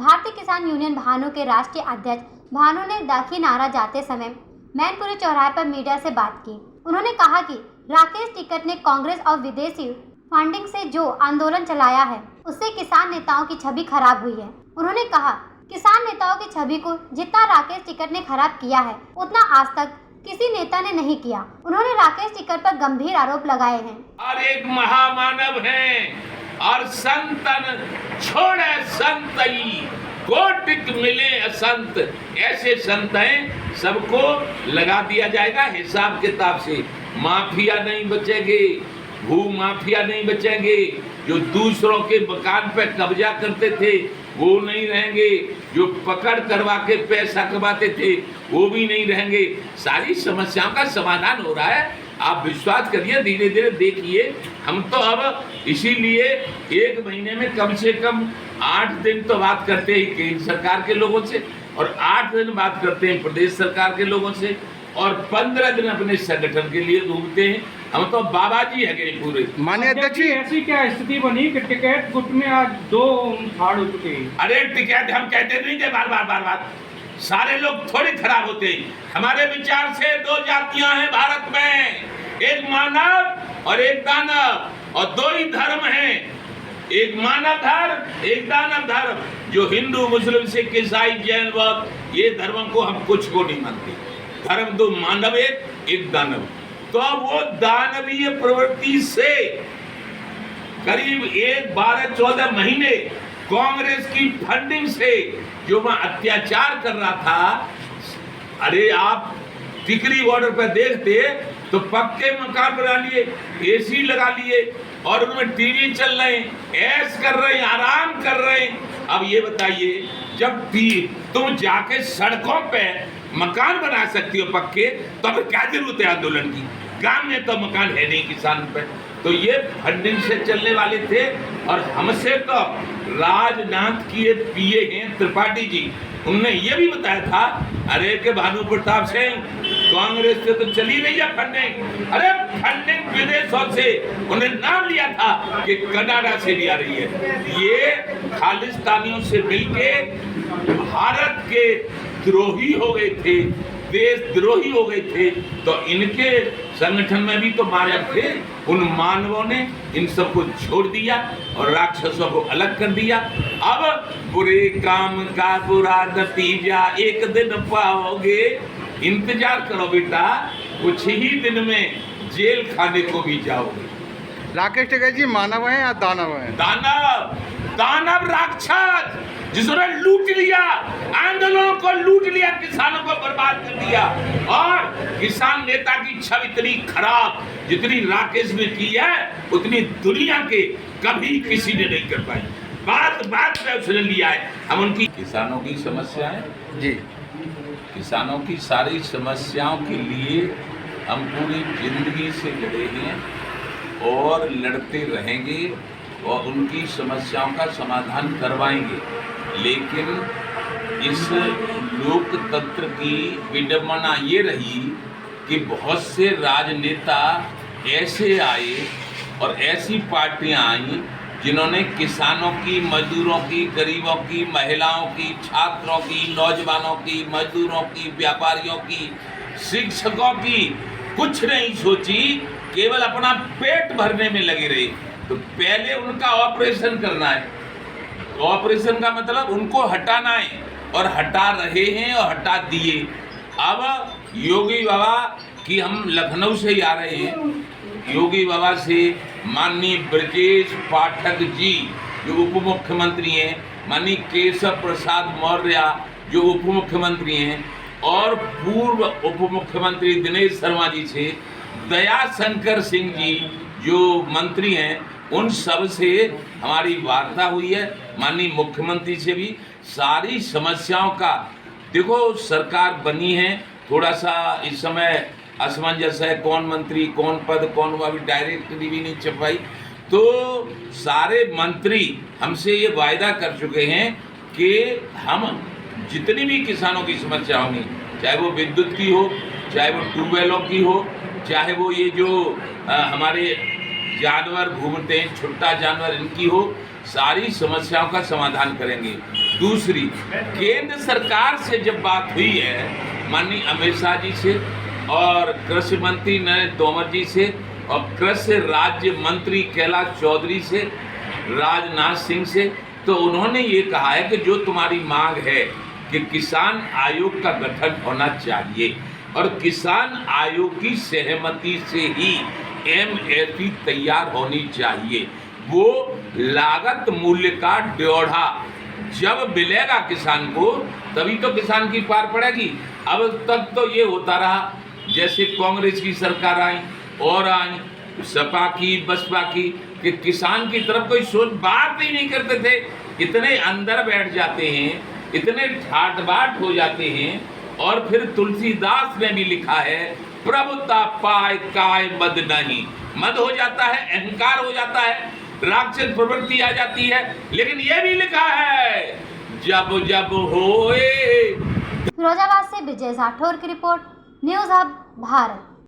भारतीय किसान यूनियन भानु के राष्ट्रीय अध्यक्ष भानु ने दाखी नारा जाते समय मैनपुरी चौराहे पर मीडिया से बात की। उन्होंने कहा कि राकेश टिकैत ने कांग्रेस और विदेशी फंडिंग से जो आंदोलन चलाया है उससे किसान नेताओं की छवि खराब हुई है। उन्होंने कहा किसान नेताओं की छवि को जितना राकेश टिकैत ने खराब किया है उतना आज तक किसी नेता ने नहीं किया। उन्होंने राकेश टिकैत पर गंभीर आरोप लगाए हैं। और एक महामानव है और संतन छोड़े संतई कोटिक मिले असंत, ऐसे संत हैं, सबको लगा दिया जाएगा हिसाब किताब से। माफिया नहीं बचेंगे, भू माफिया नहीं बचेंगे, जो दूसरों के मकान पर कब्जा करते थे वो नहीं रहेंगे, जो पकड़ करवा के पैसा कमाते थे वो भी नहीं रहेंगे। सारी समस्याओं का समाधान हो रहा है, आप विश्वास करिए, धीरे धीरे देखिए। हम तो अब इसीलिए एक महीने में कम से कम 8 दिन तो बात करते हैं केंद्र सरकार के लोगों से और 8 दिन बात करते हैं प्रदेश सरकार के लोगों से और 15 दिन अपने संगठन के लिए घूमते हैं। हम तो बाबा जी है पूरे। माननीय अध्यक्ष जी, ऐसी क्या स्थिति बनी कि टिकैत गुट में आज 2 फाड़ हो चुके हैं? अरे टिकैत हम कहते नहीं थे बार बार, सारे लोग थोड़ी खराब होते हैं। हमारे विचार से 2 जातियां हैं भारत में, एक मानव और एक दानव, और 2 ही धर्म हैं, एक मानव धर्म एक दानव धर्म। जो हिंदू मुस्लिम सिख ईसाई जैन बौद्ध ये धर्मों को हम कुछ को नहीं मानते। धर्म 2, मानव एक दानव। तो अब वो दानवीय प्रवृत्ति से करीब 12-14 महीने कांग्रेस की फंडिंग से जो वहां अत्याचार कर रहा था, अरे आप टिकरी बॉर्डर पर देखते तो पक्के मकान बना लिए, एसी लगा लिए और उनमें टीवी चल रहे हैं, ऐश कर रहे हैं, आराम कर रहे हैं। अब ये बताइए, जब तुम जाके सड़कों पे मकान बना सकती हो पक्के, तो फिर क्या जरूरत है आंदोलन की? गांव में तो मकान है नहीं किसान पे। तो ये फंडिंग से चलने वाले थे। और हमसे तो राजनाथ की ये पीए हैं त्रिपाठी जी, उनने ये भी बताया था, अरे के भानु प्रताप सिंह कांग्रेस से तो चली गई है फंडिंग। अरे फंडिंग विदेशों से उन्हें नाम लिया था कि कनाडा से भी आ रही है। ये खालिस्तानियों से मिलके भारत के द्रोही हो गए थे, देशद्रोही हो गए थे। तो इनके संगठन में भी तो मानव थे, उन मानवों ने इन सबको छोड़ दिया और राक्षसों को अलग कर दिया। अब बुरे काम का बुरा नतीजा एक दिन पाओगे, इंतजार करो बेटा, कुछ ही दिन में जेल खाने को भी जाओगे। राकेश टिकैत जी मानव हैं या दानव हैं? दानव राक्षस, जिसने लूट लिया, आंदोलनों को लूट लिया, किसानों को बर्बाद कर दिया। और किसान नेता की छवि इतनी खराब जितनी राकेश ने की है उतनी दुनिया के कभी किसी ने नहीं कर पाई। बात पे उसने लिया है। हम उनकी किसानों की समस्याएं जी, किसानों की सारी समस्याओं के लिए हम पूरी जिंदगी से लड़े हैं और लड़ते रहेंगे और उनकी समस्याओं का समाधान करवाएंगे। लेकिन इस लोकतंत्र की विडंबना ये रही कि बहुत से राजनेता ऐसे आए और ऐसी पार्टियां आई जिन्होंने किसानों की, मजदूरों की, गरीबों की, महिलाओं की, छात्रों की, नौजवानों की, मजदूरों की, व्यापारियों की, शिक्षकों की कुछ नहीं सोची, केवल अपना पेट भरने में लगे रहे। तो पहले उनका ऑपरेशन करना है। ऑपरेशन का मतलब उनको हटाना है और हटा रहे हैं और हटा दिए। अब योगी बाबा की हम लखनऊ से ही आ रहे हैं। योगी बाबा से माननीय ब्रजेश पाठक जी जो उप मुख्यमंत्री हैं, माननीय केशव प्रसाद मौर्य जो उप मुख्यमंत्री हैं और पूर्व उप मुख्यमंत्री दिनेश शर्मा जी से दयाशंकर सिंह जी जो मंत्री हैं, उन सब से हमारी वार्ता हुई है। माननीय मुख्यमंत्री से भी सारी समस्याओं का, देखो सरकार बनी है, थोड़ा सा इस समय असमंजस है, कौन मंत्री कौन पद कौन, वो अभी डायरेक्टरी भी नहीं छपाई। तो सारे मंत्री हमसे ये वायदा कर चुके हैं कि हम जितनी भी किसानों की समस्या होंगी, चाहे वो विद्युत की हो, चाहे वो ट्यूबवेलों की हो, चाहे वो ये जो हमारे जानवर घूमते हैं, छुट्टा जानवर, इनकी हो, सारी समस्याओं का समाधान करेंगे। दूसरी, केंद्र सरकार से जब बात हुई है माननीय अमित शाह जी से और कृषि मंत्री नरेंद्र तोमर जी से और कृषि राज्य मंत्री कैलाश चौधरी से, राजनाथ सिंह से, तो उन्होंने ये कहा है कि जो तुम्हारी मांग है कि किसान आयोग का गठन होना चाहिए और किसान आयोग की सहमति से ही एमएसपी तैयार होनी चाहिए। वो लागत मूल्य का ड्योढ़ा जब मिलेगा किसान को तभी तो किसान की पार पड़ेगी। अब तक तो ये होता रहा, जैसे कांग्रेस की सरकार आई और आई, सपा की, बसपा की, कि किसान की तरफ कोई सोच बात ही नहीं करते थे। इतने अंदर बैठ जाते हैं, इतने ठाट बाट हो जाते हैं। और फिर तुलसीदास ने भी लिखा है, प्रभुता पाए काय मद नहीं। मद हो जाता है, अहंकार हो जाता है, राक्षस प्रवृत्ति आ जाती है। लेकिन ये भी लिखा है, जब जब होए। फिरोजाबाद से विजय राठौर की रिपोर्ट, न्यूज़ हब भारत।